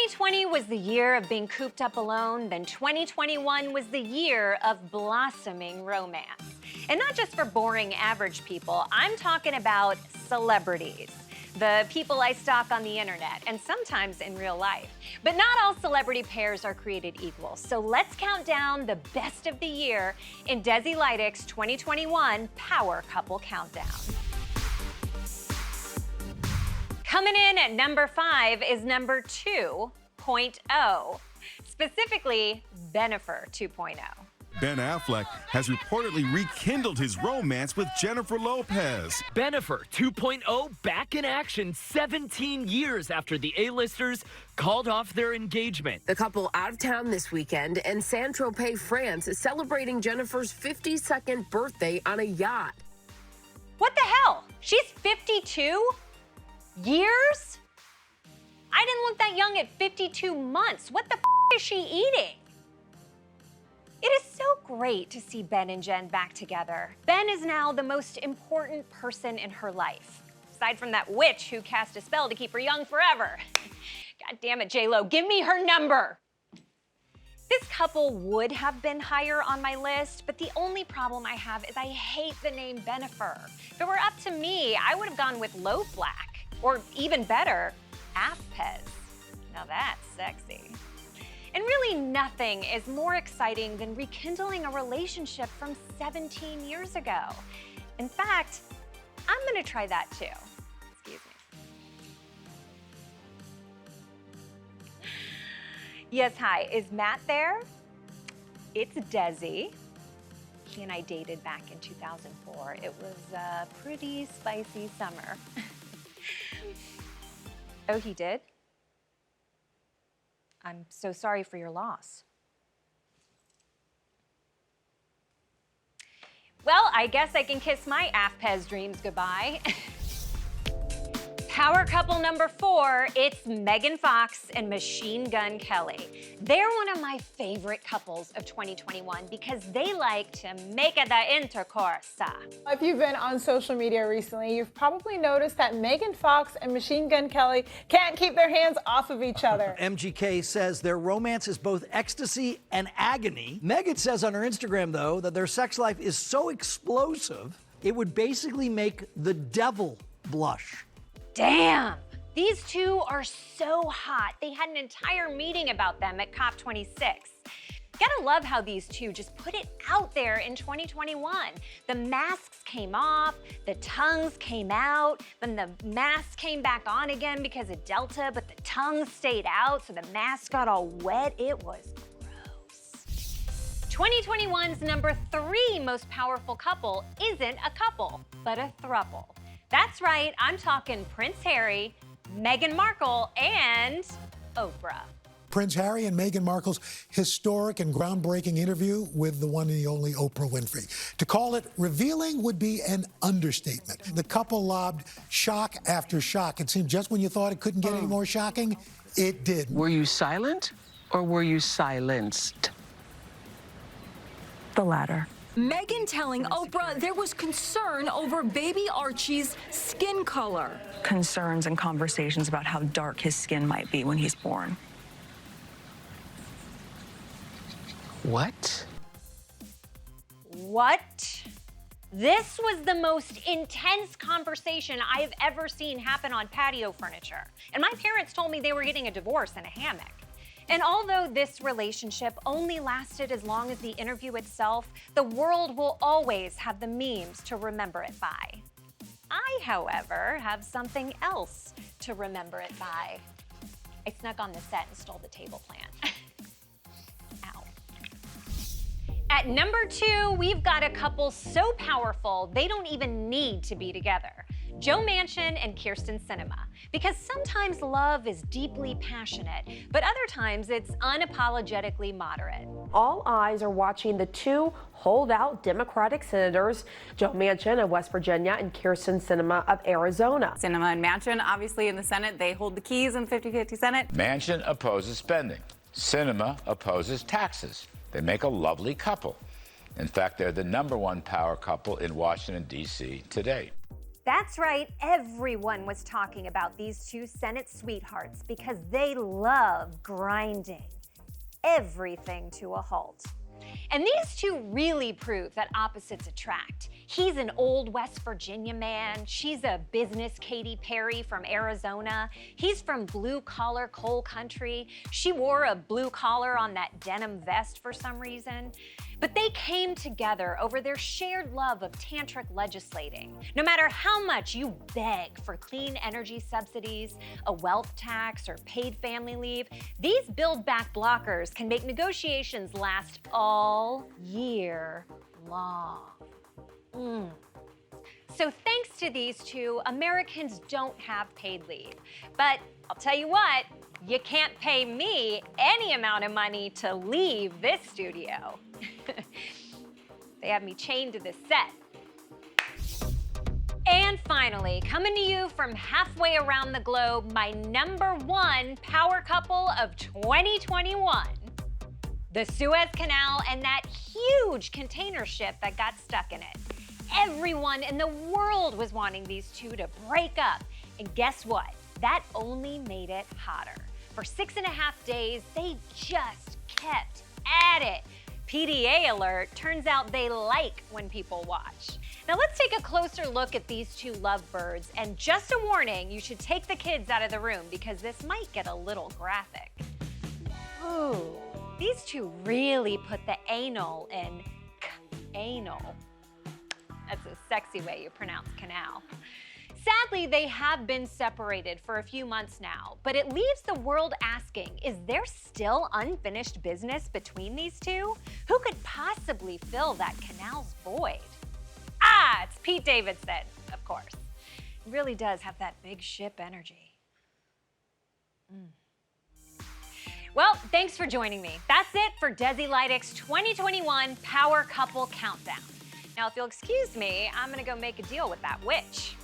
2020 was the year of being cooped up alone, then 2021 was the year of blossoming romance. And not just for boring average people, I'm talking about celebrities. The people I stalk on the internet, and sometimes in real life. But not all celebrity pairs are created equal. So let's count down the best of the year in Desi Lydic's 2021 Power Couple Countdown. Coming in at number 5 is number 2.0, specifically Bennifer 2.0. Ben Affleck has reportedly rekindled his romance with Jennifer Lopez. Bennifer 2.0 back in action 17 years after the A-listers called off their engagement. The couple out of town this weekend in Saint-Tropez, France, is celebrating Jennifer's 52nd birthday on a yacht. What the hell? She's 52 years? I didn't look that young at 52 months. What the is she eating? It is so great to see Ben and Jen back together. Ben is now the most important person in her life, aside from that witch who cast a spell to keep her young forever. God damn it, J-Lo, give me her number. This couple would have been higher on my list, but the only problem I have is I hate the name Bennifer. If it were up to me, I would have gone with Low Black, or even better, Affleck. Now that's sexy. And really nothing is more exciting than rekindling a relationship from 17 years ago. In fact, I'm gonna try that too. Excuse me. Yes, hi, is Matt there? It's Desi. He and I dated back in 2004. It was a pretty spicy summer. Oh, he did? I'm so sorry for your loss. Well, I guess I can kiss my Affleck dreams goodbye. Power couple number 4, it's Megan Fox and Machine Gun Kelly. They're one of my favorite couples of 2021 because they like to make it the intercourse. If you've been on social media recently, you've probably noticed that Megan Fox and Machine Gun Kelly can't keep their hands off of each other. MGK says their romance is both ecstasy and agony. Megan says on her Instagram, though, that their sex life is so explosive, it would basically make the devil blush. Damn, these two are so hot. They had an entire meeting about them at COP26. Gotta love how these two just put it out there in 2021. The masks came off, the tongues came out, then the masks came back on again because of Delta, but the tongues stayed out, so the mask got all wet. It was gross. 2021's number 3 most powerful couple isn't a couple, but a throuple. That's right, I'm talking Prince Harry, Meghan Markle, and Oprah. Prince Harry and Meghan Markle's historic and groundbreaking interview with the one and the only Oprah Winfrey. To call it revealing would be an understatement. The couple lobbed shock after shock. It seemed just when you thought it couldn't get any more shocking, it did. Were you silent or were you silenced? The latter. Meghan telling Oprah there was concern over baby Archie's skin color. Concerns and conversations about how dark his skin might be when he's born. What? What? This was the most intense conversation I have ever seen happen on patio furniture. And my parents told me they were getting a divorce in a hammock. And although this relationship only lasted as long as the interview itself, the world will always have the memes to remember it by. I, however, have something else to remember it by. I snuck on the set and stole the table plant. Ow. At number 2, we've got a couple so powerful they don't even need to be together. Joe Manchin and Kyrsten Sinema. Because sometimes love is deeply passionate, but other times it's unapologetically moderate. All eyes are watching the two holdout Democratic senators, Joe Manchin of West Virginia and Kyrsten Sinema of Arizona. Sinema and Manchin, obviously in the Senate, they hold the keys in the 50-50 Senate. Manchin opposes spending. Sinema opposes taxes. They make a lovely couple. In fact, they're the #1 power couple in Washington, D.C. today. That's right, everyone was talking about these two Senate sweethearts because they love grinding everything to a halt. And these two really prove that opposites attract. He's an old West Virginia man. She's a business Katy Perry from Arizona. He's from blue-collar coal country. She wore a blue collar on that denim vest for some reason. But they came together over their shared love of tantric legislating. No matter how much you beg for clean energy subsidies, a wealth tax, or paid family leave, these Build Back blockers can make negotiations last all year long. So thanks to these two, Americans don't have paid leave. But I'll tell you what, you can't pay me any amount of money to leave this studio. They have me chained to this set. And finally, coming to you from halfway around the globe, my #1 power couple of 2021. The Suez Canal and that huge container ship that got stuck in it. Everyone in the world was wanting these two to break up. And guess what? That only made it hotter. For 6.5 days, they just kept at it. PDA alert, turns out they like when people watch. Now let's take a closer look at these two lovebirds. And just a warning, you should take the kids out of the room because this might get a little graphic. Ooh, these two really put the anal in anal. That's a sexy way you pronounce canal. Sadly, they have been separated for a few months now, but it leaves the world asking, is there still unfinished business between these two? Who could possibly fill that canal's void? Ah, it's Pete Davidson, of course. He really does have that big ship energy. Well, thanks for joining me. That's it for Desi Lydic's 2021 Power Couple Countdown. Now, if you'll excuse me, I'm gonna go make a deal with that witch.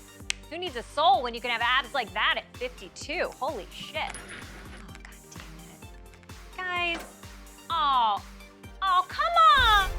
Who needs a soul when you can have abs like that at 52? Holy shit. Oh, God damn it. Guys, oh, come on.